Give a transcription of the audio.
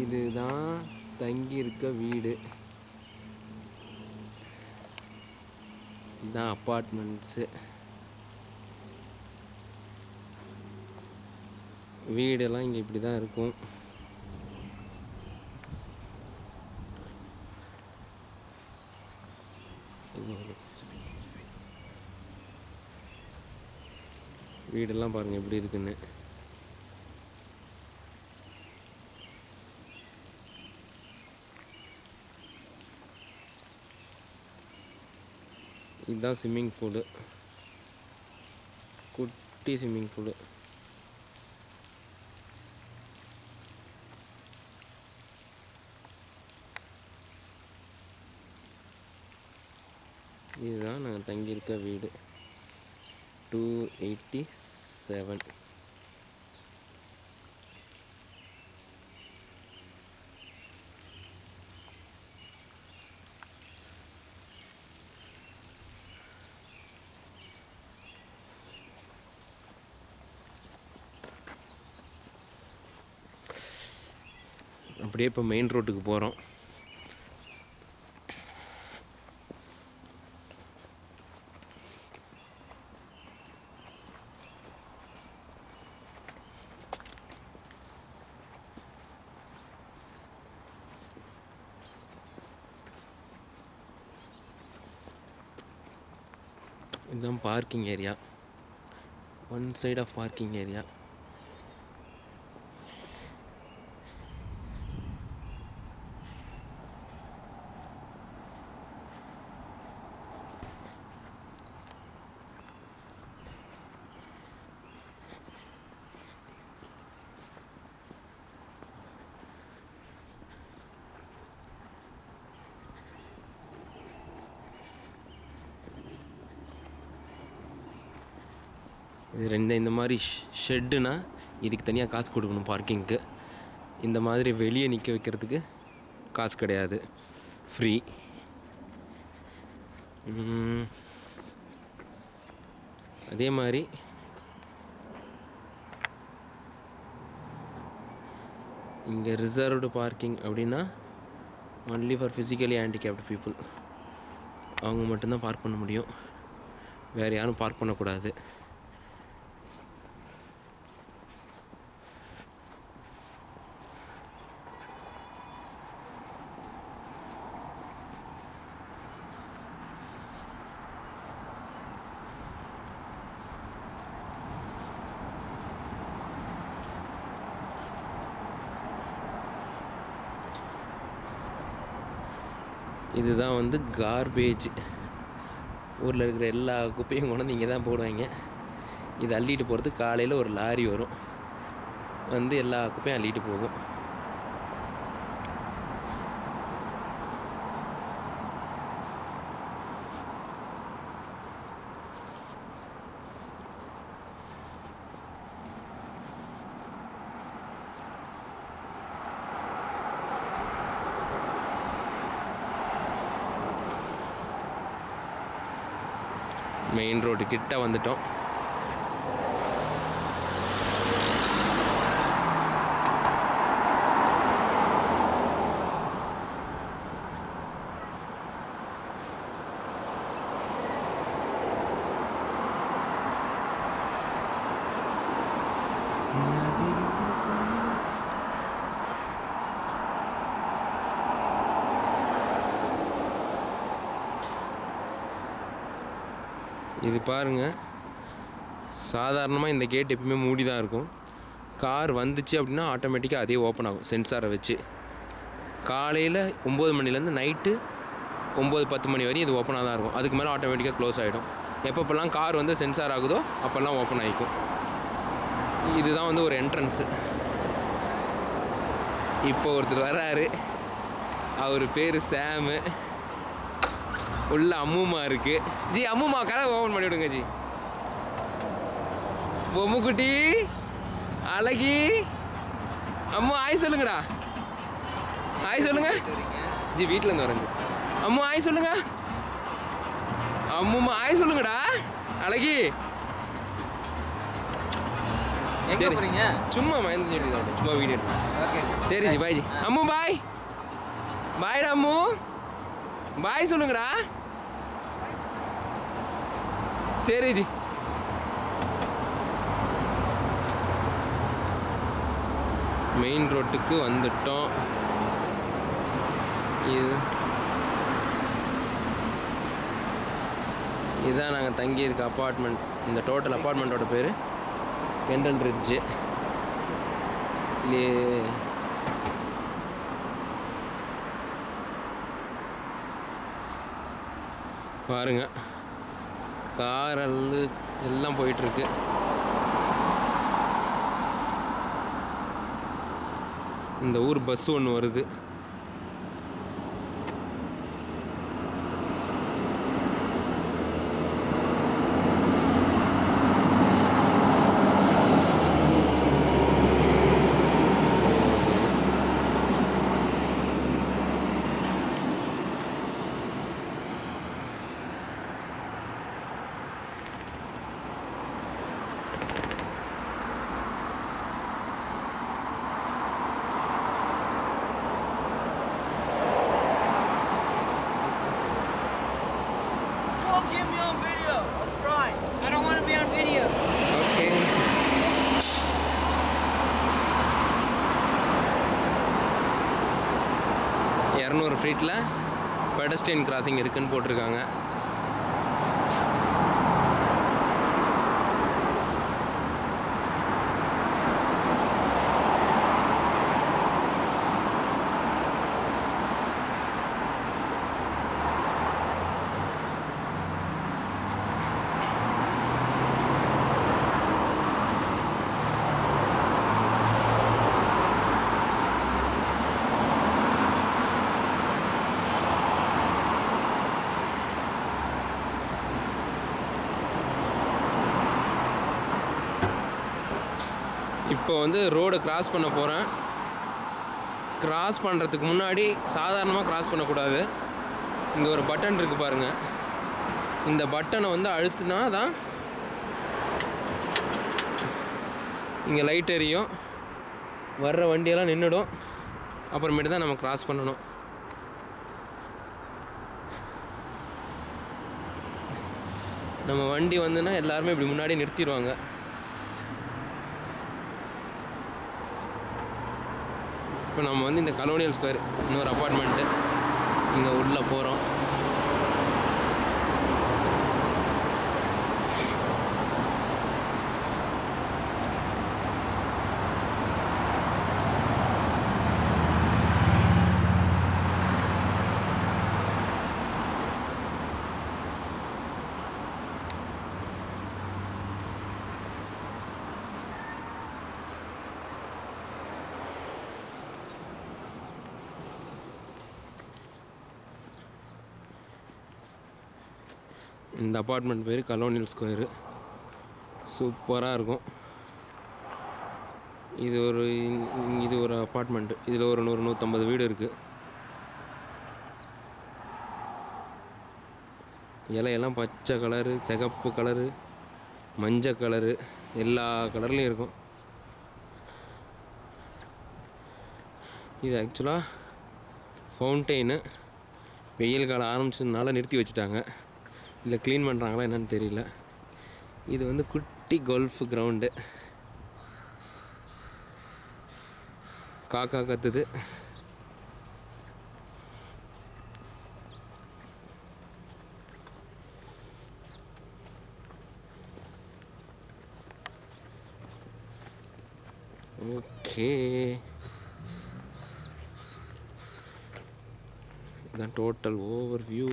இதுதான் தங்கியிருக்க வீடு. இதுதான் அப்பார்ட்மெண்ட்ஸு. வீடெல்லாம் இங்கே இப்படி தான் இருக்கும். வீடெல்லாம் பாருங்கள் எப்படி இருக்குன்னு. இதுதான் ஸ்விம்மிங் பூலு, குட்டி ஸ்விம்மிங் பூலு. இதுதான் நாங்கள் தங்கியிருக்க வீடு. 287. அப்படியே இப்போ மெயின் ரோட்டுக்கு போகிறோம். இதுதான் parking area. One side of parking area. இது இந்த மாதிரி ஷெட்டுனா இதுக்கு தனியாக காசு கொடுக்கணும் பார்க்கிங்க்கு. இந்த மாதிரி வெளியே நிற்க வைக்கிறதுக்கு காசு கிடையாது, ஃப்ரீ. அதே மாதிரி இங்கே ரிசர்வ்டு பார்க்கிங் அப்படின்னா only for physically handicapped people. அவங்க மட்டும்தான் பார்க் பண்ண முடியும், வேறு யாரும் பார்க் பண்ணக்கூடாது. இதுதான் வந்து கார்பேஜ். ஊரில் இருக்கிற எல்லா குப்பையும் கொண்டு இங்கே தான் போடுவாங்க. இது அள்ளிட்டு போகிறதுக்கு காலையில் ஒரு லாரி வரும், வந்து எல்லா குப்பையும் அள்ளிட்டு போகும். மெயின் ரோடு கிட்ட வந்துட்டோம். இது பாருங்கள், சாதாரணமாக இந்த கேட் எப்பவுமே மூடி தான் இருக்கும். கார் வந்துச்சு அப்படின்னா ஆட்டோமேட்டிக்காக அதே ஓப்பன் ஆகும் சென்சாரை வச்சு. காலையில் 9 மணிலேருந்து நைட்டு 9-10 மணி வரையும் இது ஓப்பனாக தான் இருக்கும். அதுக்கு மேலே ஆட்டோமேட்டிக்காக க்ளோஸ் ஆகிடும். எப்பப்பெல்லாம் கார் வந்து சென்சார் ஆகுதோ அப்போல்லாம் ஓப்பன் ஆகிக்கும். இதுதான் வந்து ஒரு என்ட்ரன்ஸு. இப்போ ஒருத்தர் வர்றாரு, அவர் பேர் சாமு. உள்ள அம்முமா இருக்கு. ஜி அம்முமா கதை ஓப்பன் பண்ணி விடுங்க ஜி. பொம்முக்குட்டி அழகி அம்மா ஆய் சொல்லுங்கடா. ஆய் சொல்லுங்க ஜி. வீட்டில் இருந்து வரேன். அம்மா ஆய் சொல்லுங்க. அம்முமா ஆய் சொல்லுங்கடா. அழகி எங்க போறீங்க? சும்மா மயந்து சொல்லி தான் சும்மா வீடியோ எடுத்து. ஓகே சரி ஜி பாய் ஜி. அம்மு பாய். பாய்டா அம்மு. பாய் சொல்லுங்கடா. சரி ஜி. மெயின் ரோட்டுக்கு வந்துட்டோம். இதுதான் நாங்கள் தங்கியிருக்க அப்பார்ட்மெண்ட். இந்த டோட்டல் அப்பார்ட்மெண்ட்டோட பேர் பெண்டல் ரிட்ஜு. இல்லையே பாருங்க, கார் எல்லாம் போயிட்டுருக்கு. இந்த ஊர் பஸ் ஒன்று வருது. I don't want to be on video. Okay. இரநூறு ஃபீட்டில் பெடஸ்ட்ரியன் கிராசிங் இருக்குன்னு போட்டிருக்காங்க. இப்போ வந்து ரோடு கிராஸ் பண்ண போகிறேன். கிராஸ் பண்ணுறதுக்கு முன்னாடி சாதாரணமாக கிராஸ் பண்ணக்கூடாது. இங்கே ஒரு பட்டன் இருக்குது பாருங்கள். இந்த பட்டனை வந்து அழுத்தினா தான் இங்கே லைட் எரியும், வர்ற வண்டியெல்லாம் நின்றுடும். அப்புறமேட்டு தான் நம்ம கிராஸ் பண்ணணும். நம்ம வண்டி வந்துன்னா எல்லாருமே இப்படி முன்னாடி நிறுத்திடுவாங்க. இப்போ நம்ம வந்து இந்த கலோனியல் ஸ்கொயர் இன்னொரு அப்பார்ட்மெண்ட்டு இங்கே உள்ளே போகிறோம். இந்த அப்பார்ட்மெண்ட் பேர் கலோனியல் ஸ்கொயரு. சூப்பராக இருக்கும். இது ஒரு அப்பார்ட்மெண்ட்டு. இதில் ஒரு 100-150 வீடு இருக்குது. இலையெல்லாம் பச்சை கலரு, சிகப்பு கலரு, மஞ்சள் கலரு, எல்லா கலர்லேயும் இருக்கும். இது ஆக்சுவலாக ஃபவுண்டெயினு. வெயில் காலம் ஆரம்பிச்சதுனால நிறுத்தி வச்சுட்டாங்க. இல்லை க்ளீன் பண்ணுறாங்களா என்னன்னு தெரியல. இது வந்து குட்டி கோல்ஃப் கிரவுண்டு. காக்கா கத்துது. ஓகே, இதுதான் டோட்டல் ஓவர் வியூ.